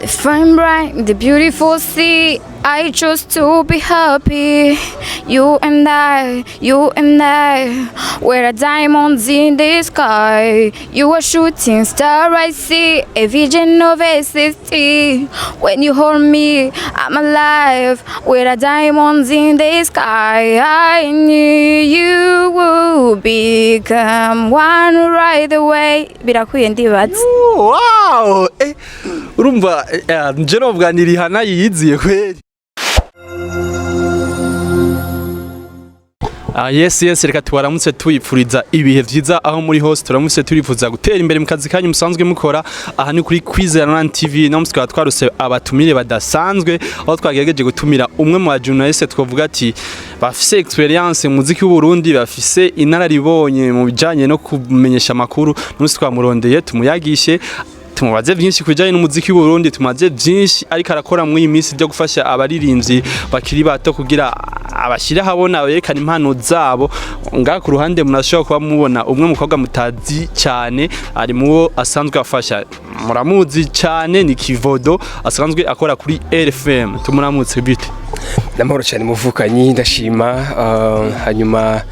The fine bright, the beautiful sea. I chose to be happy. You and I, we're diamonds in the sky. You a shooting star, I see a vision of a city. When you hold me, I'm alive. We're diamonds in the sky. I knew you would become one right away. Birakwiye ndibaza. Wow! Urumva nje novuga ni Rihanna yiyiziye kweli. Yes, reka tubaramutse tuyipfuriza ibihe vyiza aho muri hose turamutse turifuza gutera imbere mu kazi kanyu musanzwe mukora aha ni kuri Kwizera TV no musikwa twarose abatumire badasanzwe aho twagerageje gutumira umwe mu bajournaliste twavuga ati bafise experience mu muziki w'u Burundi bafise inararibonye mu bijanye no kumenyesha makuru n'usi twamurondeye tumuyagishe tumubaze byinshi kujanye n'umuziki w'u Burundi tumaze byinshi ariko arakora mu iyi minsi byo gufasha abaririmbyi bakiri bato kugira abashira habona berekana impano zabo nga ku ruhande munashobora kuba mubona umwe mukobwa mutazi cyane ari muwo asanzwe afasha muramuzi cyane ni Kivodo asanzwe akora kuri RFM tumuramutse bite namahoro cyane muvukanyi ndashima hanyuma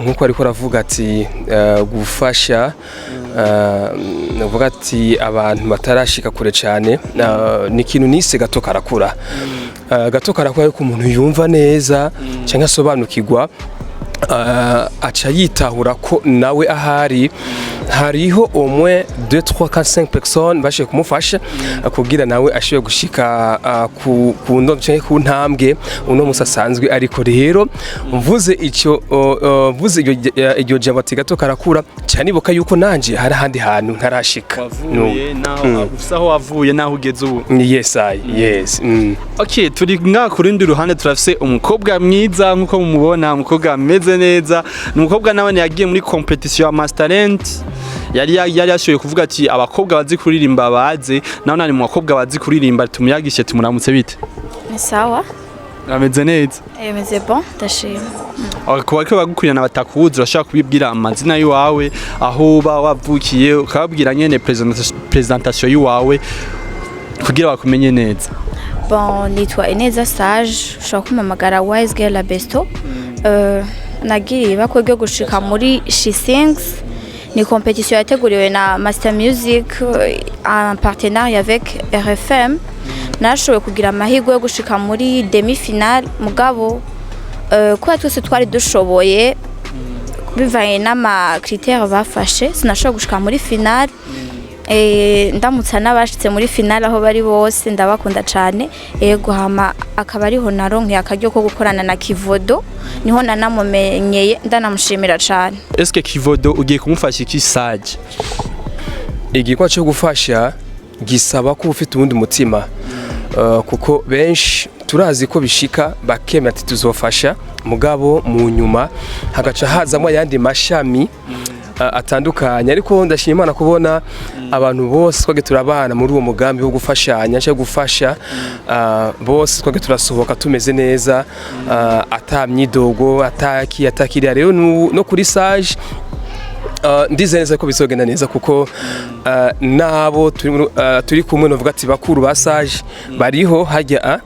nkuko ariko ravuga ati gufasha navuga ati abantu batarashika kure cyane ni kintu nise gato karakura yuko umuntu yumva neza cyangwa asobanukirwa aca yitahura ko nawe ahari hariho umwe 2 3 4 5 personnes bashe kumufasha kugira nawe ashiye gushika ku ndo cyangwa ku ntambwe uno musasanzwe ariko rero mvuze icyo mvuze iryo jambo ati gato karakura cyane ibuka yuko nanje hari handi hantu ntarashika wavuye naho usaho wavuye naho ugeze ubu yes okay turi nga kurindi ruhande turafise umukobwa mwiza nkuko mumubona umukobwa ameze neza numukobwa nawe yagiye muri competition ya Master Talent yari yashoye kuvuga ati abakobwa bazi kuririmba baze naho nani mu bakobwa bazi kuririmba tumuyagishe tumuramutse bite Sawa ameze neza meze bon ndashima kuba ko bagukurana batakuzi urashaka kubibwira amazina yawe aho uba wavukiye ukababwira nyene presentation yawe kugira bakumenye neza bon nitwa Ineza Sage ushaka kumamagara Wise Girl la Besto nagiye bakwege gushika muri She Sings ni compétition yateguriwe na Master Music en partenariat avec RFM nashoboye kugira amahirwe yo gushika muri demi finale mugabo kwa twese twari dushoboye bivanye n'ama critères bafashe sinashobora gushika muri finale ndamutsa n'abashitse muri finale aho bari bose ndabakunda cyane yego hama akaba ariho naronke akaryo ko gukorana na Kivodo niho nanamumenyeye ndanamushimira cyane. Eske Kivodo ugiye kumufasha iki Sage? Igikwa cyo gufasha gisaba ko ufite ubundi mutima kuko benshi turazi ko bishika bakemera ati tuzofasha mugabo mu nyuma hagaca hazamo yandi mashami atandukanye ariko ndashima Imana kubona abantu bose twage turabana muri uwo mugambi wo gufashanya cyo gufasha bose twage turasohoka tumeze neza atamyidogo atakiri rero no kuri Sage ndize neza ko bizogenda neza kuko nabo turi kumwe novuga ati bakuru ba Sage bariho hajya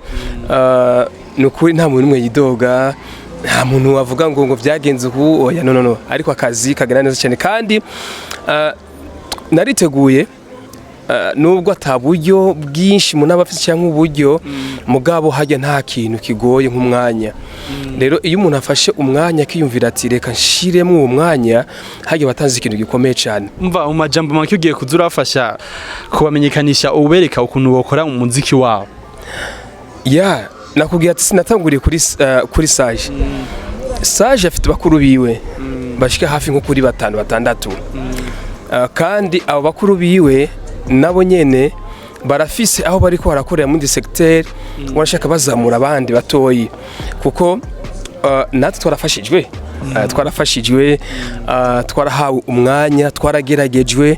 nukuri nta muntu umwe yidoga nta muntu wavuga ngo byagenze ubu oya no ariko akazi kagana neza cyane kandi nariteguye nubwo ataburyo bwinshi umuntu aba afite cyangwa uburyo mugabo hajya nta kintu kigoye nk'umwanya rero iyo umuntu afashe umwanya akiyumvira ati reka nshiremo uwo mwanya hajya batanze ikintu gikomeye cyane umva mu majambo make ugiye kuzurafasha kubamenyekanisha ubereka ukuntu bokora mu muziki wabo nakubwiye ati sinatanguriye kuri Sage Sage afite bakuru biwe bashika hafi nko kuri 5-6 kandi abo bakuru biwe nabo nyene barafise aho bariko barakorera muri secteur barashaka bazamura abandi batoyi kuko natwe twarafashijwe twarafashijwe twarahawe umwanya twarageragejwe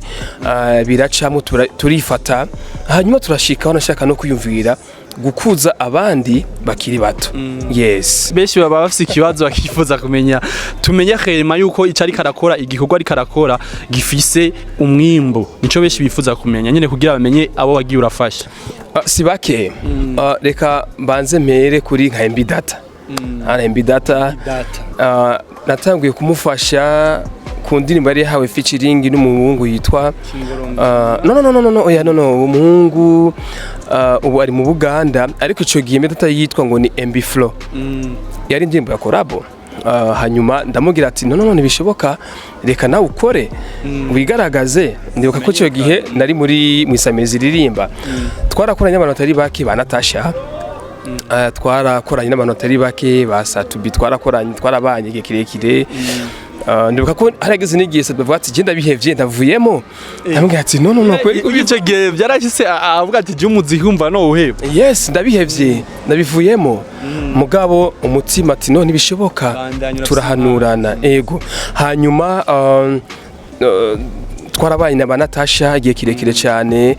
biracamo turifata hanyuma turashika wanashaka no kwiyumvira gukuza abandi bakiri bato. Yes, benshi baba bafite ikibazo bakifuza kumenya tumenya khema yuko icari karakora igikorwa ari karakora gifise umwimbo, nico benshi bifuza kumenya nyene kugira bamenye abo wagiye urafasha. Si bake reka mbanze mpere kuri nka MB Data. MB Data natanguye kumufasha ku ndirimbo yari yahawe featuring n'umuhungu yitwa umuhungu ubu ari mu Buganda, ariko ico gihe MB Data yitwa ngo ni MB Flow. Yari indirimbo ya collabo. Hanyuma ndamubwira ati ntibishoboka, reka nawe ukore wigaragaze. Ndibuka ko ico gihe nari muri mwisamirizi ririmba, twarakoranye n'abantu batari bake ba Natasha, twarakoranye n'abantu batari bake ba Satubi, twarabanye igihe kirekire. Ndibuka ko harageze n'igihe bavuga ati genda bihevye ndavuyemo, ndamubwira ati kweli icyo gihe byarashise avuga ati je umuziki umva no uheba. Yes, ndabihevye ndabivuyemo, mugabo umutima ati ntibishoboka, turahanurana. Ego, hanyuma twarabaye na Natasha igihe kirekire cyane.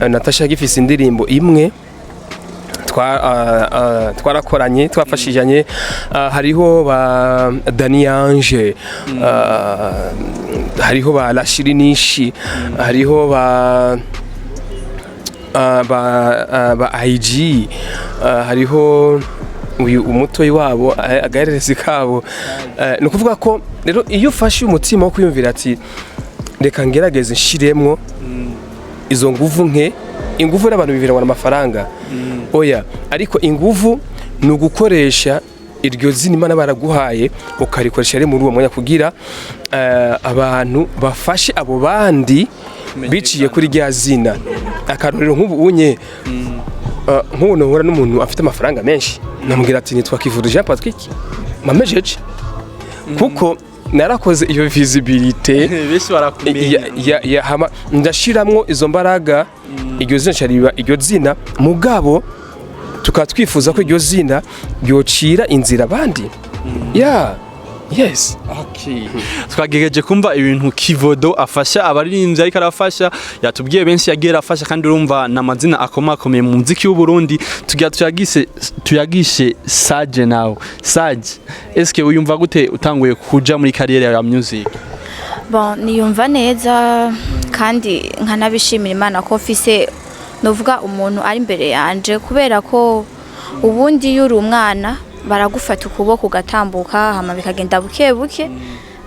Natasha gifise indirimbo imwe twarakoranye twafashijanye, hariho ba Dani Ange, hariho ba Lashirinishi, hariho ba IG, hariho uyu umutoyi wabo agarerezi kabo. No kuvuga ko rero iyo ufashe umutima wo kwiyumvira ati reka ngerageze nshiremwo izo nguvu nke, inguvu n'abantu bibira ngo amafaranga oya, ariko inguvu ni ugukoresha iryo zina Imana baraguhaye ukarikoresha ari muri uwo mwanya kugira abantu bafashe abo bandi biciye kuri rya zina. Akarorero nk'ubu unye nk'ubu nohura n'umuntu afite amafaranga menshi, namubwira ati nitwa Kivuru Jean Patrick mamejeje, kuko narakoze iyo visibility benshi barakumenya ndashiramwo izo mbaraga. Iryo zina cyariba iryo zina, mugabo tukatwifuza ko iryo zina ryocira inzira abandi. Yes. Okay. Twagejeje kumva ibintu Kivodo afasha abaririmbyi ariko arafasha, yatubwiye benshi yagera afasha, kandi urumva namazina akomakomeye mu muziki w'u Burundi. Tugira tuyagishe Sage nawe. Sage, eske uyumva gute utanguye kuja muri carrière ya music? Bon, niyumva neza kandi nkanabishimira Imana ko mfise novuga umuntu ari imbere yanje, kubera ko ubundi yuri umwana baragufata ukuboko ugatambuka hama bikagenda buke buke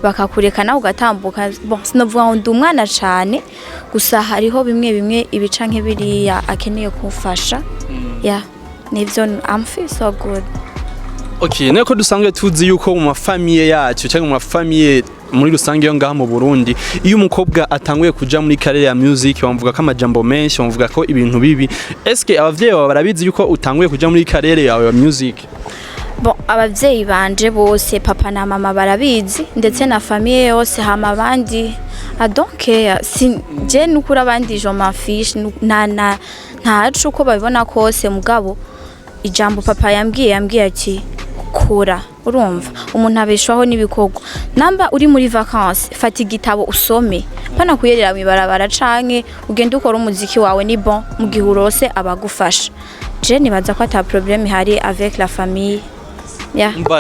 bakakureka nawe ugatambuka. Bon, sinovuga ngo ndi umwana cyane, gusa hariho bimwe ibica nk'ibiriya akeneye kumfasha. Nivyo I'm feel so good. Okay, nako dusanzwe tuzi yuko mu mafamiye yacu cyangwa mu mafamiye muri rusange yo ngaha mu Burundi, iyo umukobwa atanguye kuja muri carrière ya music bamvuga ko amajambo menshi, bamvuga ko ibintu bibi. Eske abavyeyi baba barabizi yuko utanguye kuja muri carrière yawe ya music? Bon, abavyeyi banje bose papa na mama barabizi, ndetse na famille yose, hama abandi I don't care. Je nukura abandi je m'en fiche, ntacu uko babibona kose, mugabo ijambo papa yambwiye ati kura. Urumva umuntu abeshwaho n'ibikorwa, namba uri muri vacances fata igitabo usome, pana kuyerera mwibarabara canke ugende ukora umuziki wawe ni bon, mu gihe urose abagufasha. Je nibaza ko ata problème hari avec la famille.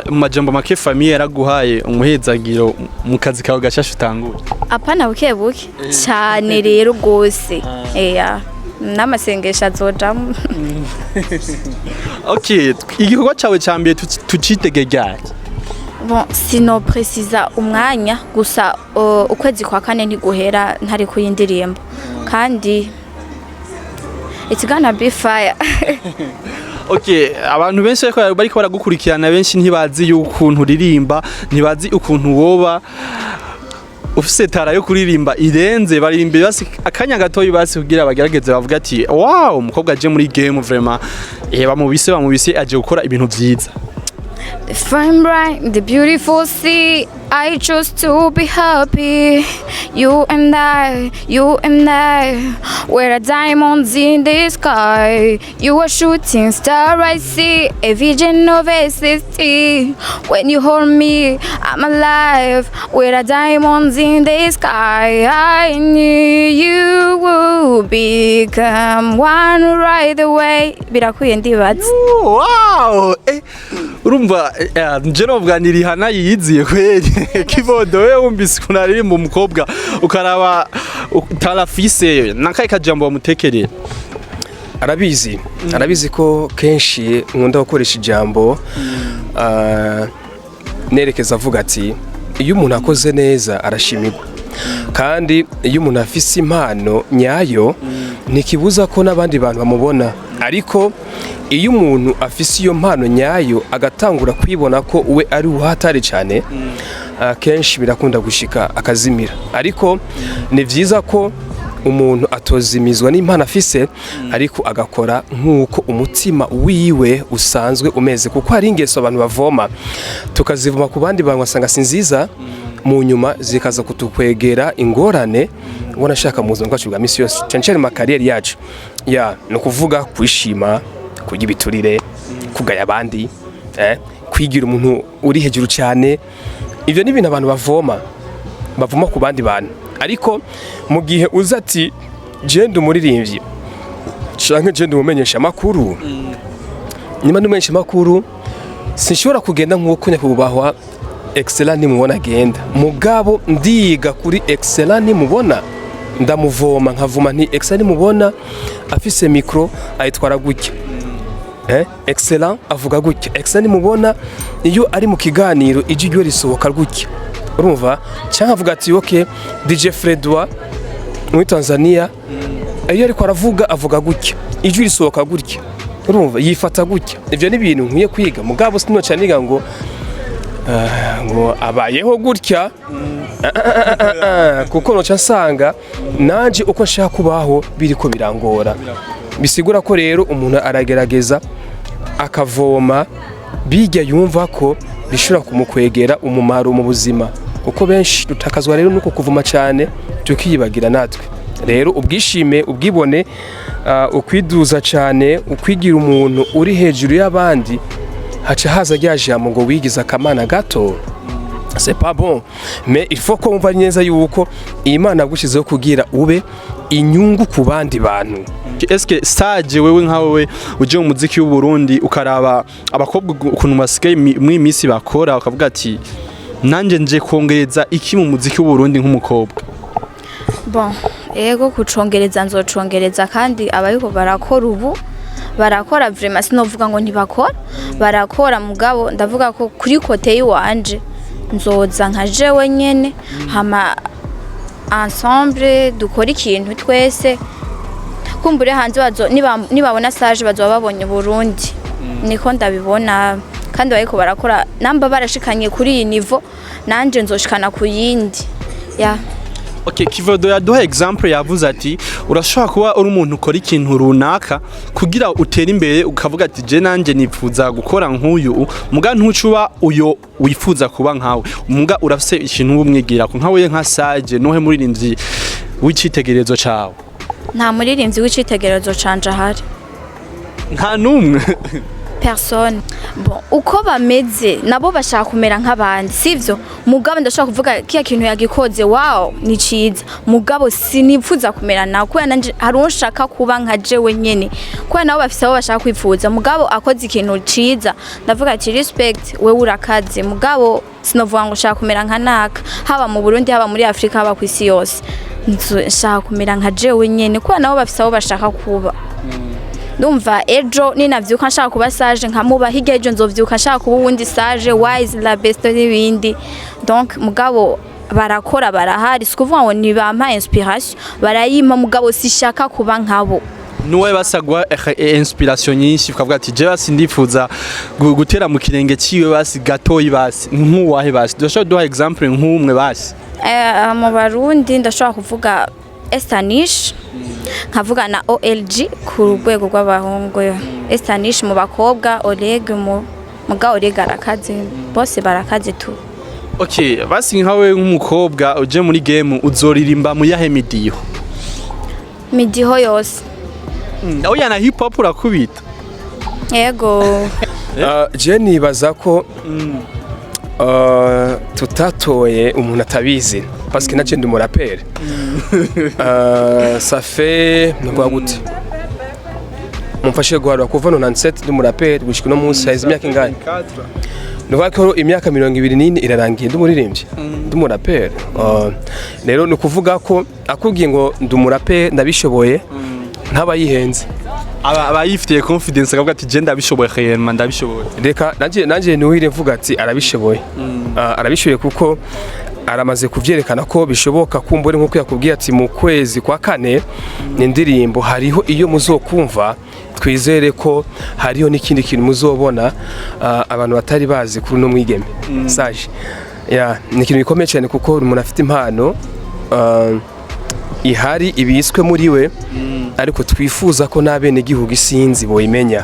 Majambo make famille yaraguhaye umuhezagiro mu kazi kawe gashasha utangura? Apana buke buke cyane rero gose. N'amasengesho azojamo. Okay, igikorwa cyawe cyambye tucitegegya? Bon, sino precisa umwanya, gusa ukwezi kwa kane ntiguhera ntari kuyindirimbo, kandi it's gonna be fire. Okay, abantu benshi bariko baragukurikirana, benshi ntibazi y'ukuntu uririmba, ntibazi ukuntu woba ufise tara yo kuririmba irenze. Baririmbe basi akanya gatoyi basi kugira bagerageze bavuga ati wow, umukobwa aje muri game vraiment bamubise aje gukora ibintu byiza. The fine bright, the beautiful sea, I choose to be happy. You and I, we're diamonds in the sky. You are shooting star, I see a vision of SST. When you hold me, I'm alive. We're diamonds in the sky. I knew you would become one right away. Birakwiye ndibaza. Wow! Urumva nje novuga ni Rihanna yiyiziye kweli. Kibondo we wumvise ukuntu aririmba umukobwa ukaraba tarafise nakaye kajambo bamutekerera. Arabizi ko kenshi nkunda gukoresha ijambo nerekeza avuga ati iyo umuntu akoze neza arashimirwa kandi iyo umuntu afise impano nyayo ntikibuza ko n'abandi bantu bamubona ariko iyo umuntu afise iyo mpano nyayo agatangura kwibona ko we ari uhatari cyane kenshi birakunda gushika akazimira ariko ni byiza ko umuntu atozimizwa n'impano afise ariko agakora nk'uko umutima wiwe usanzwe umeze kuko hari ingeso abantu bavoma tukazivuma ku bandi bantu basanga si nziza mu nyuma zikaza kutukwegera ingorane ubona ashaka mu buzima bwacu bwa misi yose cyane cyane mu makariyeri yacu ni ukuvuga kwishima kurya ibiturire kugaya abandi kwigira umuntu uri hejuru cyane ibyo ni ibintu abantu bavoma ku bandi bantu ariko mu gihe uza ati genda umuririmbyi canke genda umumenyesha makuru nyuma n'umumenyesha makuru sinshobora kugenda nk'uko nyakubahwa excellent nimubona agenda mugabo ndiga kuri excellent nimubona ndamuvoma nkavuma nti excellent nimubona afise micro ayitwara gutya excellent avuga gutya excellent nimubona iyo ari mu kiganiro ijwi ryo risohoka gutya urumva cyangwa avuga ati okay DJ Fredwa muri Tanzania iyo ariko aravuga avuga gutya ijwi risohoka gutya urumva yifata gutya ivyo ni ibintu nkwiye kwiga mugabo sino cyaniga ngo abayeho gutya kuko noca nsanga nanje uko nshaka kubaho biriko birangora bisigura ko rero umuntu aragerageza akavoma bijya yumva ko bishobora kumukwegera umumaro mu buzima uko benshi dutakazwa rero nuko kuvuma cyane tukiyibagira natwe rero ubwishime ubwibone ukwiduza cyane ukwigira umuntu uri hejuru y'abandi haca haza ryajamo ngo wigize akamana gato c'est pas bon mais il faut ko umva neza yuko Imana gushizeho kugira ube inyungu ku bandi bantu. Eske stage wewe nkawe uje mu muziki w'u Burundi ukaraba abakobwa ukuntu basigaye mu imisi bakora ukavuga ati nanje nje kongereza iki mu muziki w'u Burundi nk'umukobwa? Bon, ego kucongereza nzocongereza kandi abayiko barakora ubu barakora vraiment sinovuga ngo ntibakora barakora mugabo ndavuga ko kuri kote yiwanje nzoza nka jewe nyene hama ensemble dukora ikintu twese kumbure hanze bazo nibabona sage bazo babonye Burundi niko ndabibona kandi bayiko barakora namba barashikanye kuri iyi niveau nanje nzoshikana ku yindi ya Okay, Kivodo yaduha example yavuze ati urashobora kuba uri umuntu ukora ikintu runaka kugira utere imbere ukavuga ati je nanje nipfuza gukora nk'uyu muga ntucuba uyo wifuza kuba nkawe muga urafise ikintu ubumwigira ko nkawe nka Sage nohe muririmbyi w'icitegerezo cawe nta muririmbyi w'icitegerezo canje ahari nta numwe personne bon uko bameze nabo bashaka kumera nk'abandi sivyo mugabo ndashaka kuvuga kiya kintu yagikoze wow ni ciza mugabo sinipfuza kumera nawe kuya nanje harunshaka kuba nka jewe nyene kuya nabo bafise abo bashaka kwifuza mugabo akoze ikintu ciza ndavuga ati respect we urakaze mugabo sinovuga ngo shaka kumera nka naka haba mu Burundi haba muri Afrika haba ku isi yose nshaka kumera nka jewe nyene kuya nabo bafise abo bashaka kuba ndumva ejo ninavyuka nshaka kuba Sage nkamuba hirya ejo nzovyuka nshaka kuba uwundi Sage wise la best n'ibindi donc mugabo barakora barahari sikuvuga ngo ni bampa inspiration barayima mugabo sishaka kuba nkabo nuwe basagwa inspiration nyinshi ukavuga ati je basi ndifuza gutera mu kirenge ciwe basi gatoyi basi nk'uwahe basi doshobora duha example nk'umwe basi mu Barundi ndashobora kuvuga Estanish nkavuga na OLG ku rwego rw'abahungu Estanish mu bakobwa Oleg muga Oleg arakaze bose barakaze tu Okay, basi nkawe nk'umukobwa uje muri game uzoririmba mu yahe midiho? midiho yose Oya na hip hop urakubita. yego je nibaza ko tutatoye umuntu atabizi parce que naje ndi umuraperi ça fait nubwo gute mumfashe guharura kuva 97 ndi umuraperi gushika no munsi haize imyaka ingahe nuvuga ko imyaka 24 irarangiye ndi umuririmbyi ndi umuraperi rero ni kuvuga ko akubwiye ngo ndi umuraperi ndabishoboye ntaba yihenze abayifitiye confidence akavuga ati je ndabishoboye khayema ndabishoboye. Reka nanje nuhire mvuga ati arabishoboye arabishoboye kuko aramaze kuvyerekana ko bishoboka kumbura nkuko yakubwiye ati mu kwezi kwa kane n'indirimbo hariho iyo muzokumva twizere ko hariho n'ikindi kintu muzobona abantu batari bazi kuri no mwigeme sage ya ni ikintu gikomeye cyane kuko umuntu afite impano ihari ibiswe muri we ariko twifuza ko nabene gihugu isinzi boyimenya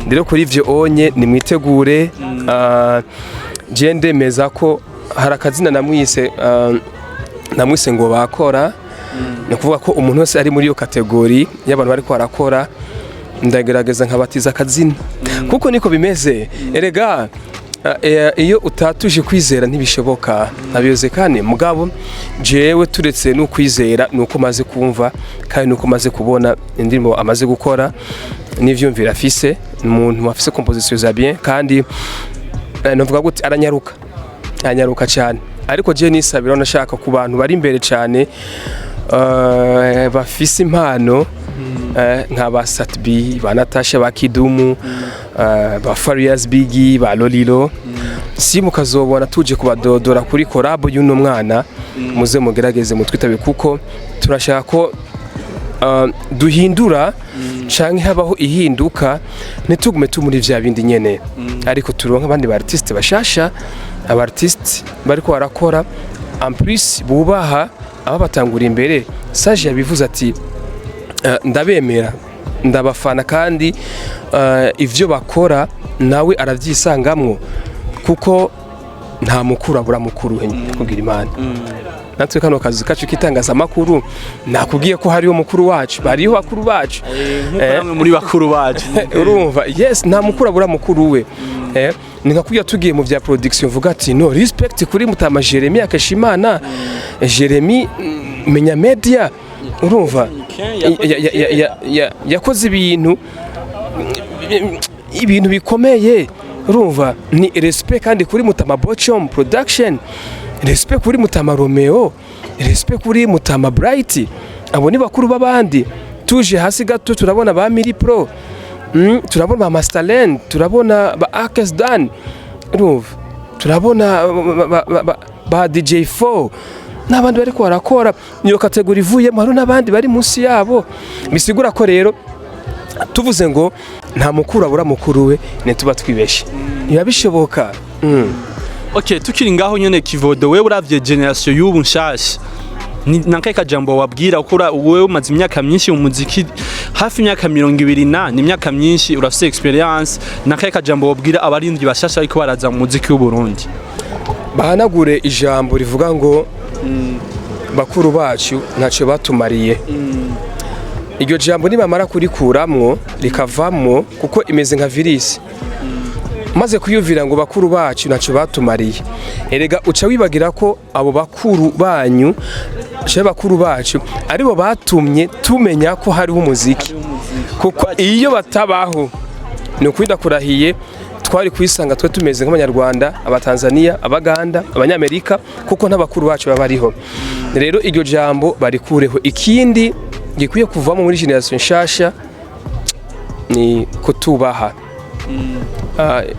rero kuri ivyo onye ni mwitegure je ndemeza ko hari akazina namwise ngo bakora ni kuvuga ko umuntu wese ari muri iyo kategori y'abantu bari ko arakora ndagerageza nkabatiza akazina kuko niko bimeze erega iyo utatuje kwizera ntibishoboka nabiyoze kandi mugabo jewe turetse no kwizera nuko maze kumva kandi nuko maze kubona indirimbo amaze gukora n'ivyumvira afise umuntu afise composition za bien kandi navuga gute aranyaruka cyane ariko je nisabira nashaka ku bantu bari imbere cyane bafise impano nk'aba Satbi ba Natasha ba Kidumu ba Farias Biggie ba Lolilo si mukazobona tuje kubadodora kuri collab y'uno mwana muze mugerageze mutwitabe kuko turashaka ko duhindura canke habaho ihinduka nitugume tumuri vya bindi nyene ariko turonka abandi ba artiste bashasha aba artiste bariko barakora en plus bubaha ababatangura imbere Sage yabivuze ati ndabemera ndabafana kandi ivyo bakora nawe aravyisangamwo kuko nta mukuru abura mukuru kugira imana natwe kano kazi kacu kitangaza makuru nakubwiye ko hariyo mukuru wacu bariho bakuru bacu muri bakuru bacu urumva yes nta mukuru abura mukuru we ni nkakubwiye tugiye mu vya production vuga ati no respect kuri Mutama Jeremy Akashimana Jeremy menya media urumva yakoze ibintu bikomeye urumva ni respect kandi kuri Mutama Bochom production respect kuri Mutama Romeo respect kuri Mutama Bright abo ni bakuru babandi tuje hasi gato turabona ba Miri Pro turabona ba Masterland turabona ba Akes Dan urumva turabona ba DJ4 n'abandi bari ko barakora niyo kategori ivuyemo hari n'abandi bari munsi yabo bisigura ko rero tuvuze ngo nta mukuru abura mukuru we ne tuba twibeshe biba bishoboka Okay, tukiri ngaho nyene Kivodo wewe uravye generation y'ubu nshasha nankaye kajambo wabwira ukura wewe umaze imyaka myinshi mu muziki hafi imyaka 20 ni imyaka myinshi urafise experience nankaye kajambo wabwira abarindwi bashasha ariko baraza mu muziki w'u Burundi bahanagure ijambo rivuga ngo bakuru bacu ntaco batumariye iryo jambo nibamara kurikuramwo rikavamwo kuko imeze nka virus maze kuyuvira ngo bakuru bacu ntaco batumariye erega uca wibagira ko abo bakuru banyu bakuru bacu aribo batumye tumenya ko hariho umuziki kuko iyo batabaho ni ukwida kurahiye twari kwisanga twe tumeze nk'abanyarwanda abatanzania abaganda abanyamerika kuko n'abakuru bacu babariho rero iryo jambo barikureho ikindi gikwiye kuvamo muri generation nshasha ni kutubaha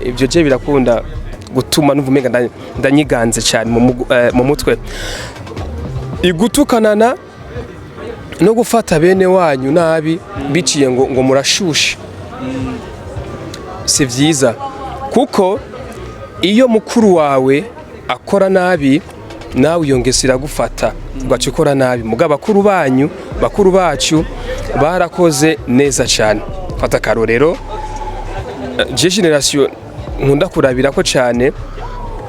ibyo je birakunda gutuma nuvumenga ndanyiganze cyane mu mutwe igutukanana no gufata bene wanyu nabi biciye ngo murashushe si vyiza kuko iyo mukuru wawe akora nabi nawe yongesera gufata ugacikora nabi mugaba bakuru bacu barakoze neza cyane fata karorero je generation nkunda kurabira ko cyane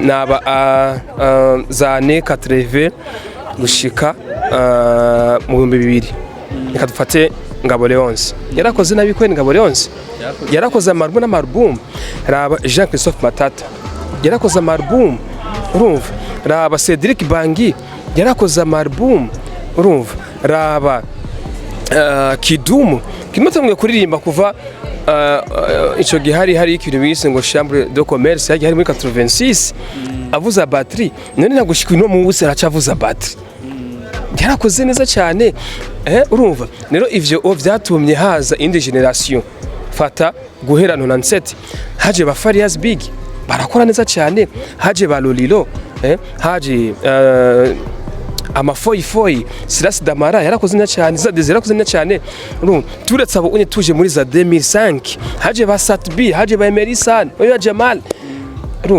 naba za ne 80 gushika mu 2000 reka dufate Ngabo Leonce yarakoze nabikwe Ngabo Leonce yarakoze amalbum n'amalbum raba Jean Christophe Matata yarakoze amalbum urumva raba Cedric Bangi yarakoze amalbum urumva raba Kidumu kimutamwe kuririmba kuva ico gihari hari ikintu bise ngo chambre de commerce yagiye hari muri 86 avuza batterie none nagushika ino mu buse aracavuza batterie yarakoze neza cyane urumva rero ivyo vyatumye haza indi generation fata guhera 97 haje ba Farias Big barakora neza cyane haje ba Lolilo haje amafoyi Silas Damara yarakoze neza cyane Zadeze yarakoze neza cyane turetse abo unye tuje muri za 2005 haje ba Satbi haje ba Emerisan oya Jamal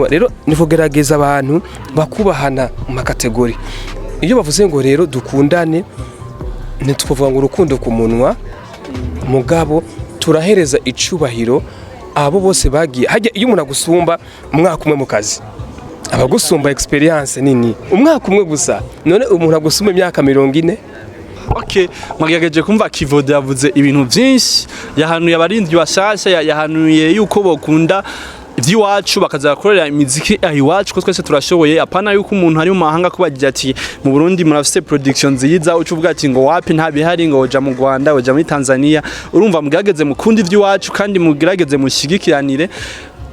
rero nifogerageza abantu bakubahana mu makategori iyo bavuze ngo rero dukundane ntituvuga ngo urukundo ku munwa mugabo turahereza icubahiro abo bose bagiye hajya iyo umuntu agusumba umwaka umwe mu kazi abagusumba experience nini umwaka umwe gusa none umuntu agusumba imyaka 40. Okay, mwagerageje kumva Kivodo yavuze ibintu byinshi yahanuye abarindwi bashasha yahanuye yuko bokunda iwacu bakaza bakorera imiziki iwacu ko twese turashoboye apana yuko umuntu ari mu mahanga kubagira ati mu Burundi murafise production nziza ucuvuga ati ngo wapi ntabihari ngo oja mu Rwanda oja muri Tanzania urumva mugerageze mukundi iwacu kandi mugerageze mushigikiranire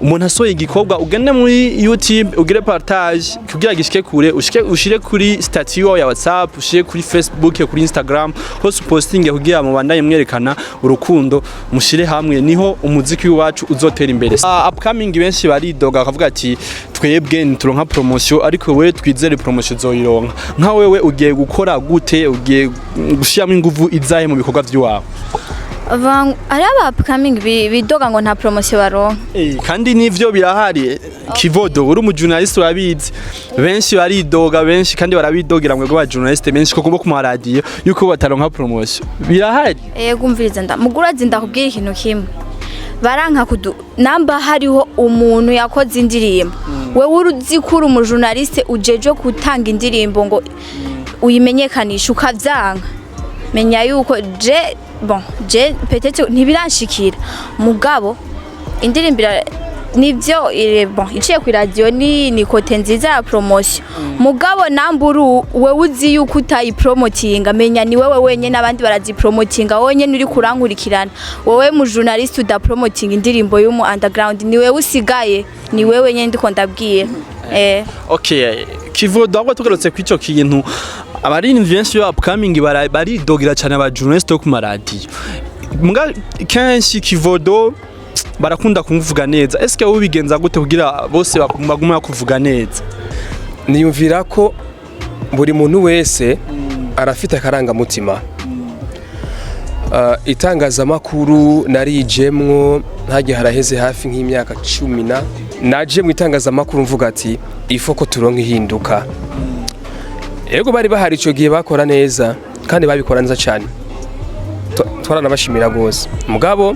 umuntu asoye igikobwa ugende muri YouTube ugire partage kugira gishike kure ushire kuri statut ya WhatsApp ushire kuri Facebook kuri Instagram hose posting kugira mu bandaye mwerekana urukundo mushire hamwe niho umuziki wacu uzotera imbere. Upcoming benshi baridoga akavuga ati twebwe nituronka promotion ariko we twizere promotion zoyironka nka wewe ugiye gukora gute ugiye gushiramo inguvu izahe mu bikorwa by'iwawe? Ari aba upcoming bidoga ngo nta promotion baronka kandi nivyo birahari. Kivodo uri mu journalist urabizi benshi baridoga benshi kandi barabidogira ngo ba journalist benshi ko ku ma radio yuko bataronka promotion birahari. Yego umviriza mugurazi ndakubwira ikintu kimwe baranka namba hariho umuntu yakoze indirimbo wewe uruzi kuri mu journalist ujeje gutanga indirimbo ngo uyimenyekanisha ukavyanga menya yuko je peut-être ntibiranshikira mugabo indirimbira nivyo iciye ku radio ni kote nziza ya promotion mugabo namburu wewe uzi yuko utayipromotinga menya ni wewe wenye nabandi barazipromotinga wonye nuri kurankurikirana wowe mu journalist udapromotinga indirimbo y'umu underground ni wewe usigaye ni wewe nyene ndiko ndabwira Okay, Kivodo ahubwo tugarutse kw'ico kintu abarindwi benshi yo upcoming baridogira cyane aba journalist ku maradiyo muga kenshi Kivodo barakunda kumvuga neza eske wowe bigenza gute kugira bose baguma kuvuga neza? Niyumvira ko buri muntu wese arafite akaranga mutima itangazamakuru narijemwo ntagiye haraheze hafi nk'imyaka 10 naje mu itangazamakuru mvuga ati ifo ko turonka ihinduka yego bari bahari ico gihe bakora neza kandi babikora neza cyane twaranabashimira gose mugabo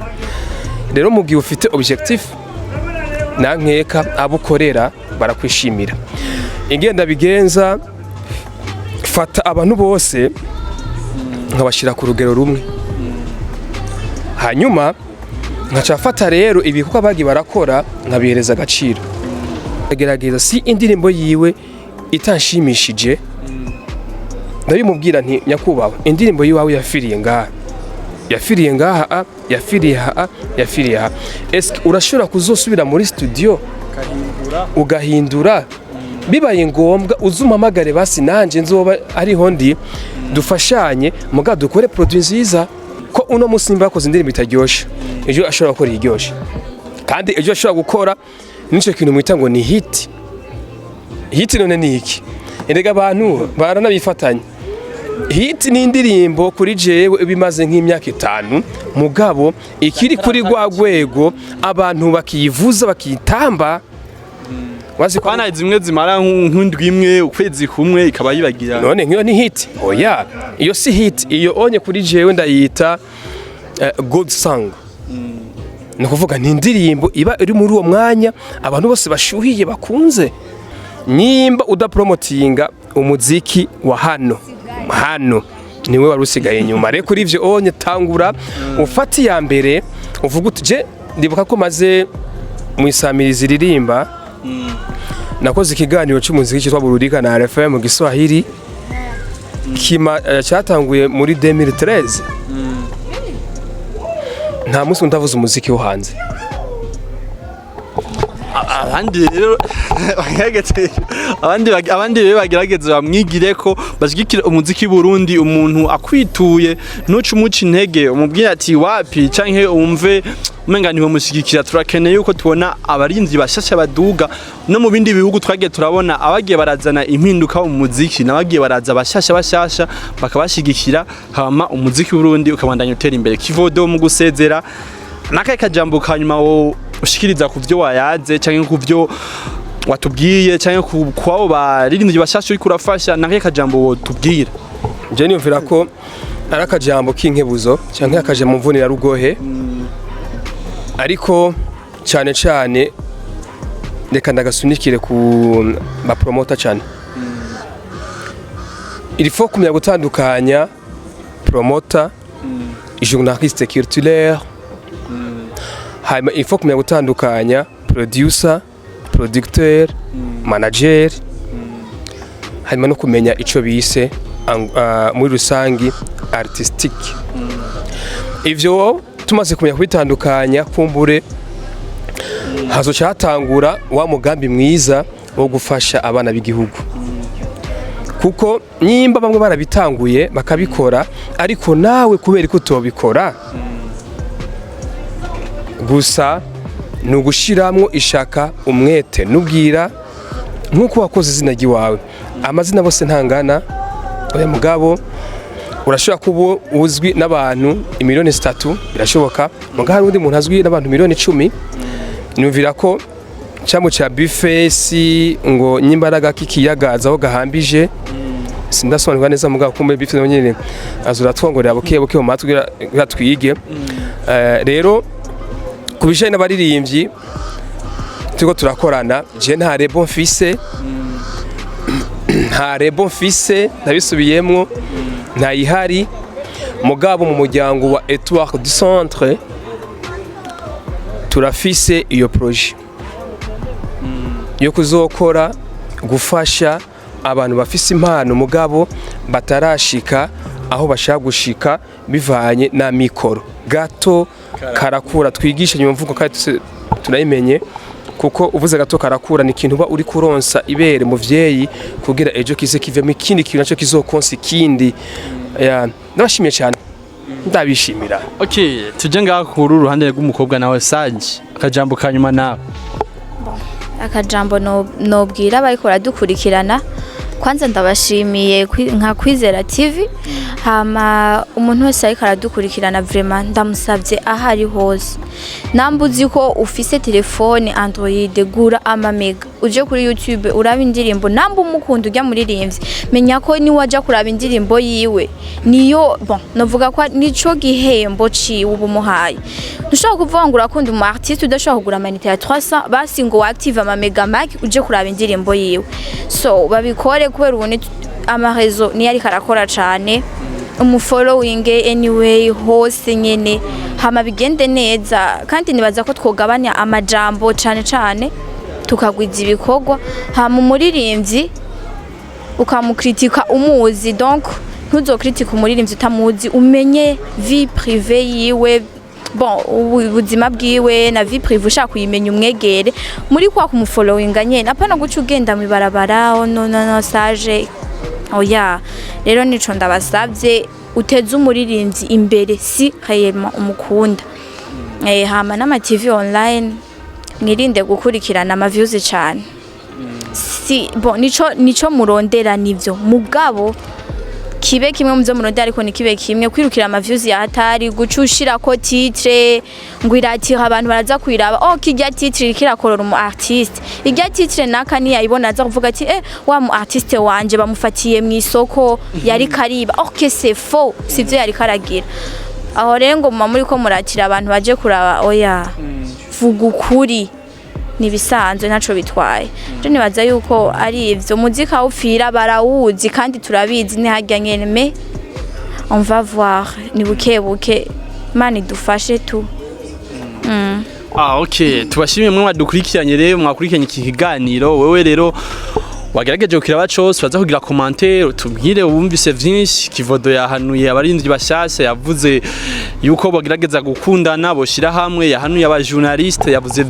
rero mu gihe ufite objectif nankeka abukorera barakwishimira ingenda bigenza fata abantu bose nkabashira ku rugero rumwe hanyuma nkacafata rero ibikuko bagi barakora nkabihereza agaciro agerageza si indirimbo yiwe itanshimishije ndabimubwira nti nyakubaho indirimbo yiwawe yafiriye ngaha yafiriye ha eske urashobora kuzosubira muri studio ugahindura bibaye ngombwa uzumpamagare basi nanje nzoba ariho ndi dufashanye muga dukore produit nziza ko uno musimba yakoze indirimbo itaryoshe ejo ashobora gukora iryoshe kandi ejo ashobora gukora nico kintu mwita ngo ni hit none ni iki erega abantu baranabifatanya hit ni indirimbo kuri jewe bimaze nk'imyaka 5 mugabo ikiri kuri gwagwego abantu bakiyivuza bakitamba wazi ko bana zimwe zimara nk'indwi imwe ukwezi kumwe ikaba yibagira none nk'iyo ni hit oya iyo si hit iyo onye kuri jewe ndayita good song ni kuvuga ni indirimbo iba iri muri uwo mwanya abantu bose bashuhiye bakunze nimba udapromotinga umuziki wa hano niwe wari usigaye nyuma. Rero kuri ivyo onye tangura ufati ya mbere uvuga utuje ndibuka ko maze mu isamirizi ririmba nakoze ikiganiro cy'umuziki cyitwa Burudika na RFM mu Giswahili cyatanguye muri 2013. Nta munsi ndavuze umuziki wo hanze. abandi rero bagerageza bamwigire ko bashigikira umuziki Burundi. Umuntu akwituye ntuce umuca intege umubwira ati wapi canke umve umenga niwe mushigikira. Turakeneye yuko tubona abarinzi bashasha baduga no mu bindi bihugu. Twagiye turabona abagiye barazana impinduka mu muziki nabagiye baraza bashasha bakabashigikira, hama umuziki Burundi ukabandanya utera imbere. Kivodo mu gusezera nakaye kajambo kanyuma wo ushikiriza ku byo wayaze canke ku byo watubwiye canke kwabo baririmbyi bashasha uri kurafasha, nakaye kajambo wo tubwira? Je niyumvira ko ari akajambo k'inkebuzo canke akaje mu mvunira rugohe, ariko cyane reka ndagasunikire ku bapromota cyane. Il faut kumenya gutandukanya promota, journaliste culturel, il faut kumenya gutandukanya producer, producteur, manager, hanyuma no kumenya ico bise muri rusangi artistique. Ivyo tumaze kumenya kubitandukanya, kumbure hazo cyatangura wa mugambi mwiza wo gufasha abana b'igihugu. Kuko nyimba bamwe barabitanguye bakabikora, ariko nawe kubera ko utobikora gusa nugushiramwo ishaka, umwete nubwira nkuko wakoze izina giwawe. Amazina bose ntangana, oya mugabo urashobora kuba uzwi n'abantu 3,000,000 birashoboka, mugabo undi muntu azwi n'abantu 10,000,000. Numvira ko cyamo cha Bifesi ngo nyimbaraga kikiyagaza aho gahambije, sindasobanurwa neza mugabo kumbe Bifesi nyine azura twongorera buke mu matwi gatwige. Rero kubijanye n'abaririmbyi tuko turakorana, je nta rebo mfise nabisubiyemwo nta ihari, mugabo mu muryango wa Etoile du Centre turafise iyo projet yo kuzokora gufasha abantu bafise impano mugabo batarashika aho bashaka gushika bivanye na mikoro gato karakura. Twigisha nyuma mvugo kandi tunayimenye, kuko uvuze gato karakura ni ikintu uba uri kuronsa ibere muvyeyi kugira ejo kize kivemo ikindi kintu naco kizokonsa ikindi. Ndabashimiye cyane, ndabishimira. Okay, tuje ngaho ku ruhande rw'umukobwa nawe Sage, akajambo kanyuma nawe. Akajambo nobwira bariko radukurikirana, kwanza ndabashimiye nka Kwizera TV, hama umuntu wese ariko aradukurikirana vraiment ndamusavye ahari hose, nambuzi ko ufise telefone Android gura amamega uje kuri YouTube uraba indirimbo, namba umukunda ujya muri rimvye menya ko ni waja kuraba indirimbo yiwe niyo novuga ko nico gihembo ciwe ubumuhaye. Ntushobora kuvuga ngo urakunda umu artiste udashobora kugura amanite ya 300 basi ngo active amamega mac uje kuraba indirimbo yiwe. So babikore kubera ubone amarezo ni yari karakora cyane, umufollowing anyway hose nyene hama bigende neza, kandi nibaza ko twogabanya amajambo cyane tukagwiza ibikorwa. Hama umuririmbyi ukamukritika umuzi, donc ntuzokritika umuririmbyi utamuzi, umenye vie privée yiwe, ubuzima bwiwe na vie privée ushaka kuyimenya umwegere muri kwa kumufollowinga nyene, apana guca ugenda mu barabara no Sage. Oya, rero nico ndabasavye uteze umuririmbyi imbere si réellement umukunda. Hama n'ama TV online mwirinde gukurikirana ama views cyane, si nico murondera nivyo, mugabo kibe kimwe mu byo murondera ariko ni kibe kimwe, kwirukira ama views ya hatari, gucushira ko titre ngo iratira abantu baraza kwiraba kijya titre kirakorora umu artiste, ijya titre naka ni yayibona aza kuvuga ati wa mu artiste wanje bamufatiye mu isoko yari kariba. Okay, c'est faux, sivyo yari karagira. Aho rero ngo muri ko murakira abantu baje kuraba, oya vuga ukuri nibisanzwe ntaco bitwaye je nibaza yuko ari ivyo muzika upfira barawuzi kandi turabizi ni harya nyene mais on va voir ni buke mani dufashe tu okay tubashimiye mwe mwadukurikiranye rero mwakurikiranye iki kiganiro wewe rero wagerageje kukiraba cyose baza kugira commentaire tubwire ubumvise vyinshi Kivodo yahanuye abarinzi bashasha yavuze yuko bagerageza gukundana boshira hamwe yahanuye aba journaliste yavuze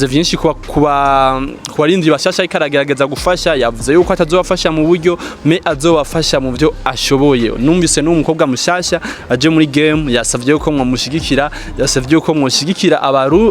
vyinshi kuba barinzi bashasha ikaragerageza gufasha yavuze yuko atazobafasha mu buryo me azobafasha mu byo ashoboye numvise n'umukobwa mushasha aje muri game yasavye yuko mwamushigikira yasavye yuko mwoshigikira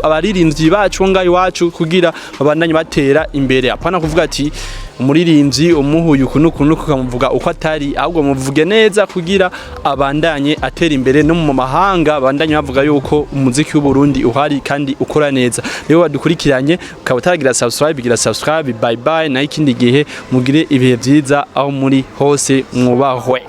abaririnzi bacu ngayi wacu kugira babandanye batera imbere apana kuvuga ati umuririmbyi umuhuye ukuntu kukamuvuga uko atari ahubwo muvuge neza kugira abandanye atera imbere no mu mahanga abandanye bavuga yuko umuziki w'u Burundi uhari kandi ukora neza rero badukurikiranye ukaba utaragira subscribe bye bye na ikindi gihe mugire ibihe byiza aho muri hose mwubahwe.